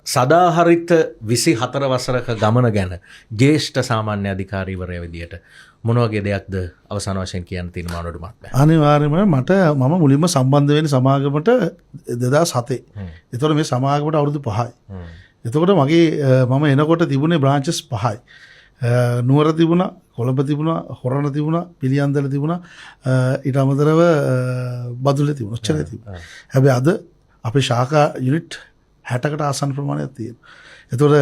සදාහරිත 24 වසරක ගමන ගැන ජ්‍යෙෂ්ඨ සාමාන්‍ය අධිකාරීවරයා විදියට මොන වගේ දෙයක්ද අවසාන වශයෙන් කියන්න තියෙන මානවඩු මහත්මයා? අනිවාර්යයෙන්ම මම මුලින්ම සම්බන්ධ වෙන්නේ සමාගමට 2007. ඒතකොට මේ සමාගමට අවුරුදු 5යි. එතකොට මම එනකොට තිබුණේ බ්‍රාන්චස් 5යි. නුවර තිබුණා, කොළඹ තිබුණා, හොරණ තිබුණා, පිළියන්දල තිබුණා, ඊට අමතරව බදුල්ලේ තිබුණා. ඔච්චරයි තිබුණා. හැබැයි අද අපේ ශාඛා යුනිට් 60කට ආසන්න ප්‍රමාණයක් තියෙනවා. එතකොට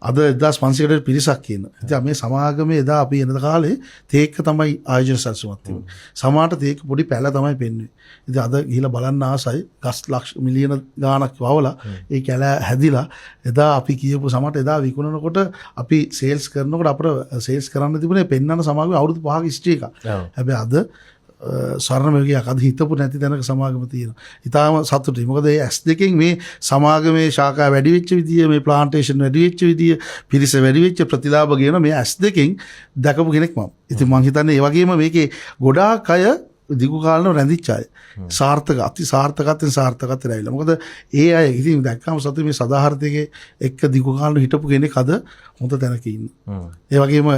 අද 1500කට පිරිසක් කියනවා. ඉතින් මේ සමාගමේ එදා අපි එන කාලේ තේක්ක තමයි ආයෝජන සැලසුමක් තිබුණේ. සමහරට තේක්ක පොඩි පැල තමයි පෙන්වන්නේ. ඉතින් අද ගිහිලා බලන්න ආසයි ගස් ලක්ෂ මිලියන ගාණක් වවලා ඒ කැල හැදිලා එදා අපි කියපු සමහරට එදා විකුණනකොට අපි සේල්ස් කරනකොට අපිට සේල්ස් කරන්න තිබුණේ පෙන්වන්න සමාගමේ අවුරුදු 5ක හිස්ටරි එකක්. හැබැයි අද ස්වර්ණමයුගයක් අද හිතපු නැති තැනක සමාගම තියෙනවා. ඉතාලම සතුටුයි. මොකද ඒ S2කින් මේ සමාගමේ ශාඛා වැඩි වෙච්ච විදිය, මේ ප්ලාන්ටේෂන් වැඩි වෙච්ච විදිය, පිරිස වැඩි වෙච්ච ප්‍රතිලාභ කියන මේ S2කින් දැකපු කෙනෙක් මම. ඉතින් මම හිතන්නේ ඒ වගේම මේකේ ගොඩාක් අය දිගු කාලෙම රැඳිච්ච අය. අති සාර්ථකත්වයෙන් ඇවිල්ලා. මොකද ඒ අය ඉතින් දැක්කම සතුටුයි මේ සදාහරිතයේ එක්ක දිගු කාලෙම හිටපු කෙනෙක් අද හොඳ තැනක ඉන්නවා. ඒ වගේම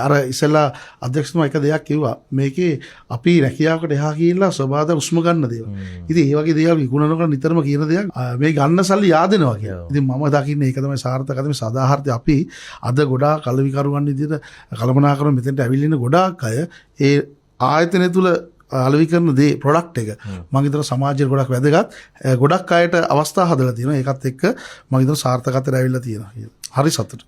අර ඉස්සෙල්ලා අධ්‍යක්ෂතුමා එක දෙයක් කිව්වා. මේකේ අපි රැකියාවකට එහා ගිහිල්ලා සබාද උස්ම ගන්න දේවල්. ඉතින් ඒ වගේ දේවල් විකුණනකොට නිතරම කියන දෙයක් මේ ගන්න සල්ලි yaadෙනවා කියලා. ඉතින් මම දකින්නේ ඒක තමයි සාර්ථකද මේ සදාහරිතය අපි අද ගොඩාක් කලවිකරුවන් විදිහට කල්පනා කරන මෙතෙන්ට ඇවිල්ලා ඉන්න ගොඩාක් අය ඒ ආයතනය තුල අලෙවි කරන දේ ප්‍රොඩක්ට් එක මම හිතන සමාජයට ගොඩක් වැදගත්. ගොඩක් අයට අවස්ථා හදලා තියෙනවා. ඒකත් එක්ක මම හිතන සාර්ථකත්වයට ඇවිල්ලා තියෙනවා. හරි සතුටුයි.